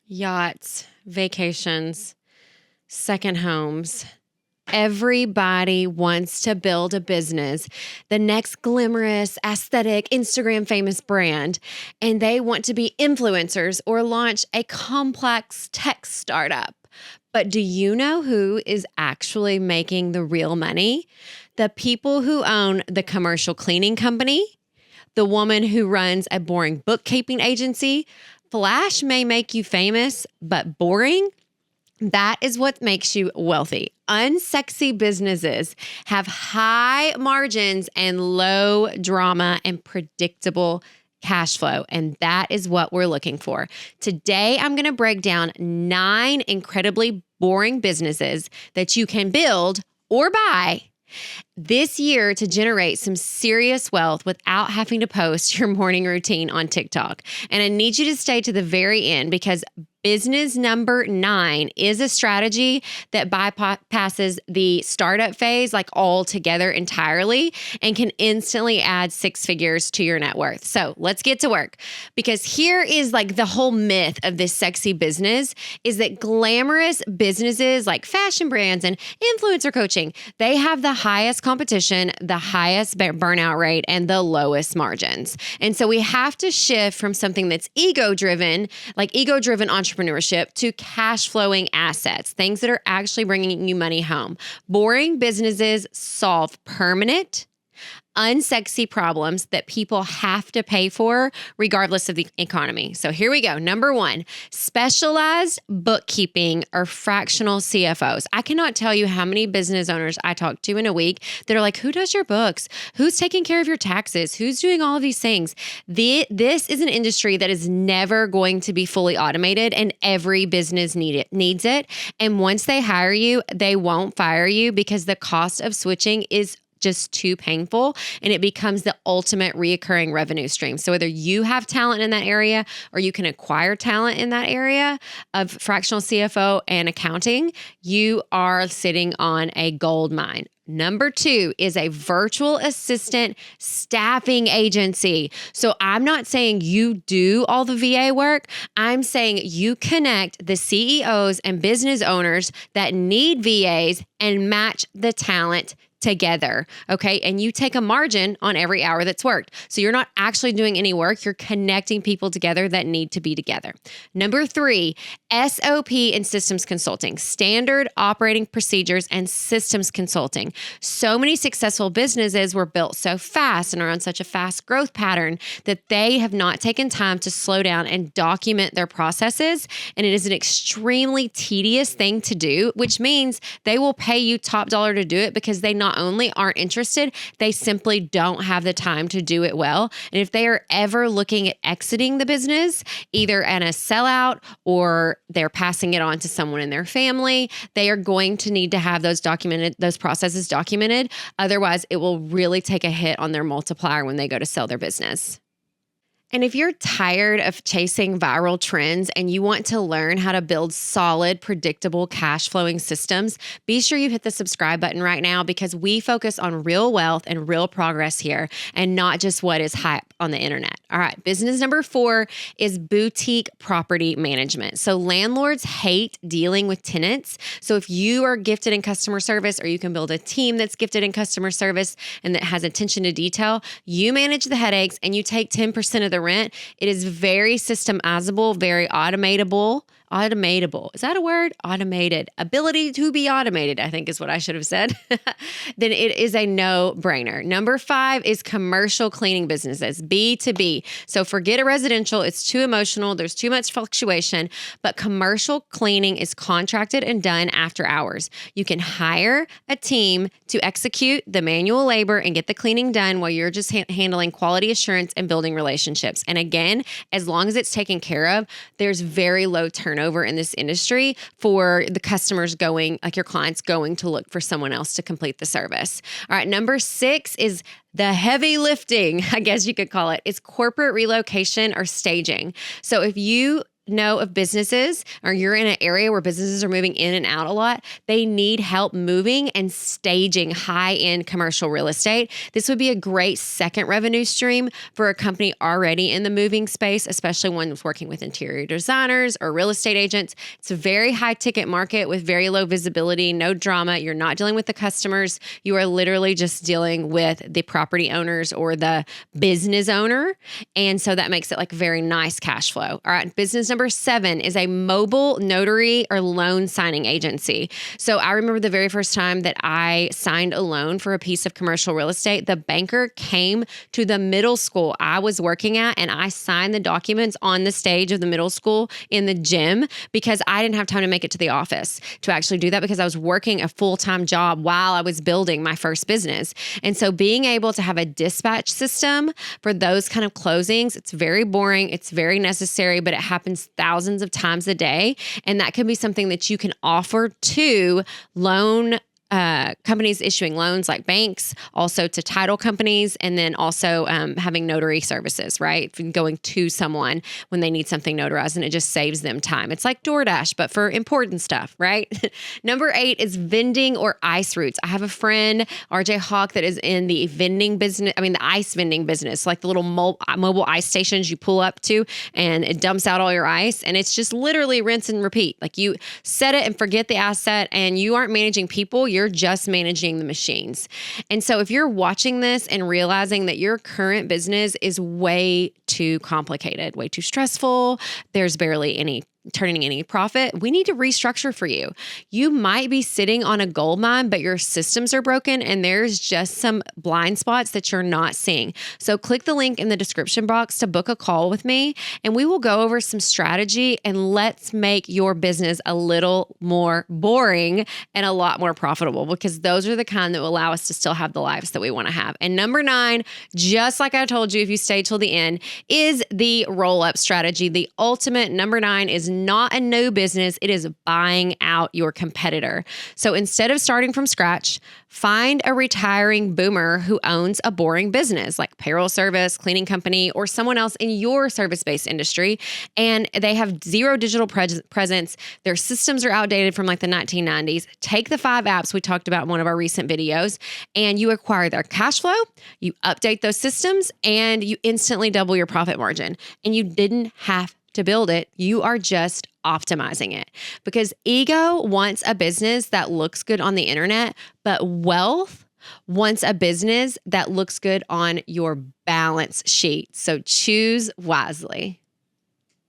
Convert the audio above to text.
yachts, vacations, second homes. Everybody wants to build a business, the next glamorous, aesthetic, Instagram famous brand, and they want to be influencers or launch a complex tech startup. But do you know who is actually making the real money? The people who own the commercial cleaning company, the woman who runs a boring bookkeeping agency. Flash may make you famous, but boring? That is what makes you wealthy. Unsexy businesses have high margins and low drama and predictable cash flow. And that is what we're looking for. Today, I'm going to break down 9 incredibly boring businesses that you can build or buy this year to generate some serious wealth without having to post your morning routine on TikTok. And I need you to stay to the very end because business number 9 is a strategy that bypasses the startup phase like altogether entirely and can instantly add 6 figures to your net worth. So let's get to work, because here is like the whole myth of this sexy business is that glamorous businesses like fashion brands and influencer coaching, they have the highest competition, the highest burnout rate, and the lowest margins. And so we have to shift from something that's ego-driven, like ego-driven entrepreneurship, to cash flowing assets, things that are actually bringing you money home. Boring businesses solve permanent, unsexy problems that people have to pay for regardless of the economy. So here we go. Number 1, specialized bookkeeping or fractional CFOs. I cannot tell you how many business owners I talk to in a week that are like, who does your books? Who's taking care of your taxes? Who's doing all of these things? This is an industry that is never going to be fully automated, and every business needs it. And once they hire you, they won't fire you because the cost of switching is just too painful, and it becomes the ultimate reoccurring revenue stream. So whether you have talent in that area or you can acquire talent in that area of fractional CFO and accounting, you are sitting on a gold mine. Number 2 is a virtual assistant staffing agency. So I'm not saying you do all the VA work. I'm saying you connect the CEOs and business owners that need VAs and match the talent together. Okay. And you take a margin on every hour that's worked. So you're not actually doing any work. You're connecting people together that need to be together. Number 3, SOP and systems consulting, standard operating procedures and systems consulting. So many successful businesses were built so fast and are on such a fast growth pattern that they have not taken time to slow down and document their processes. And it is an extremely tedious thing to do, which means they will pay you top dollar to do it because they not only aren't interested, they simply don't have the time to do it well. And if they are ever looking at exiting the business, either at a sellout or they're passing it on to someone in their family, they are going to need to have those processes documented. Otherwise, it will really take a hit on their multiplier when they go to sell their business. And if you're tired of chasing viral trends and you want to learn how to build solid, predictable cash flowing systems, be sure you hit the subscribe button right now, because we focus on real wealth and real progress here and not just what is hype on the internet. All right. Business number 4 is boutique property management. So landlords hate dealing with tenants. So if you are gifted in customer service, or you can build a team that's gifted in customer service and that has attention to detail, you manage the headaches and you take 10% of the rent. It is very systemizable, very automatable. Is that a word? Automated. Ability to be automated, I think is what I should have said. Then it is a no-brainer. Number 5 is commercial cleaning businesses, B2B. So forget a residential. It's too emotional. There's too much fluctuation. But commercial cleaning is contracted and done after hours. You can hire a team to execute the manual labor and get the cleaning done while you're just handling quality assurance and building relationships. And again, as long as it's taken care of, there's very low turnover in this industry for the customers going, like your clients going to look for someone else to complete the service. All right. Number 6 is the heavy lifting, I guess you could call it. It's corporate relocation or staging. So if you know of businesses, or you're in an area where businesses are moving in and out a lot, they need help moving and staging high-end commercial real estate. This would be a great second revenue stream for a company already in the moving space, especially one that's working with interior designers or real estate agents. It's a very high ticket market with very low visibility, no drama. You're not dealing with the customers. You are literally just dealing with the property owners or the business owner. And so that makes it like very nice cash flow. All right. Business number 7 is a mobile notary or loan signing agency. So I remember the very first time that I signed a loan for a piece of commercial real estate, the banker came to the middle school I was working at, and I signed the documents on the stage of the middle school in the gym because I didn't have time to make it to the office to actually do that because I was working a full-time job while I was building my first business. And so being able to have a dispatch system for those kind of closings, it's very boring, it's very necessary, but it happens thousands of times a day. And that can be something that you can offer to loan companies issuing loans like banks, also to title companies, and then also having notary services, right? Going to someone when they need something notarized, and it just saves them time. It's like DoorDash, but for important stuff, right? Number 8 is vending or ice routes. I have a friend, RJ Hawk, that is in the vending business. I mean, the ice vending business, like the little mobile ice stations you pull up to, and it dumps out all your ice. And it's just literally rinse and repeat. Like you set it and forget the asset, and you aren't managing people. You're just managing the machines. And so if you're watching this and realizing that your current business is way too complicated, way too stressful, there's barely any turning any profit, we need to restructure for you. You might be sitting on a gold mine, but your systems are broken and there's just some blind spots that you're not seeing. So click the link in the description box to book a call with me, and we will go over some strategy and let's make your business a little more boring and a lot more profitable, because those are the kind that will allow us to still have the lives that we want to have. And number 9, just like I told you, if you stay till the end, is the roll-up strategy. The ultimate number 9 is not a new business. It is buying out your competitor. So instead of starting from scratch, find a retiring boomer who owns a boring business like payroll service, cleaning company, or someone else in your service-based industry. And they have zero digital presence. Their systems are outdated from like the 1990s. Take the 5 apps we talked about in one of our recent videos, and you acquire their cash flow, you update those systems, and you instantly double your profit margin. And you didn't have to build it. You are just optimizing it, because ego wants a business that looks good on the internet, but wealth wants a business that looks good on your balance sheet. So choose wisely.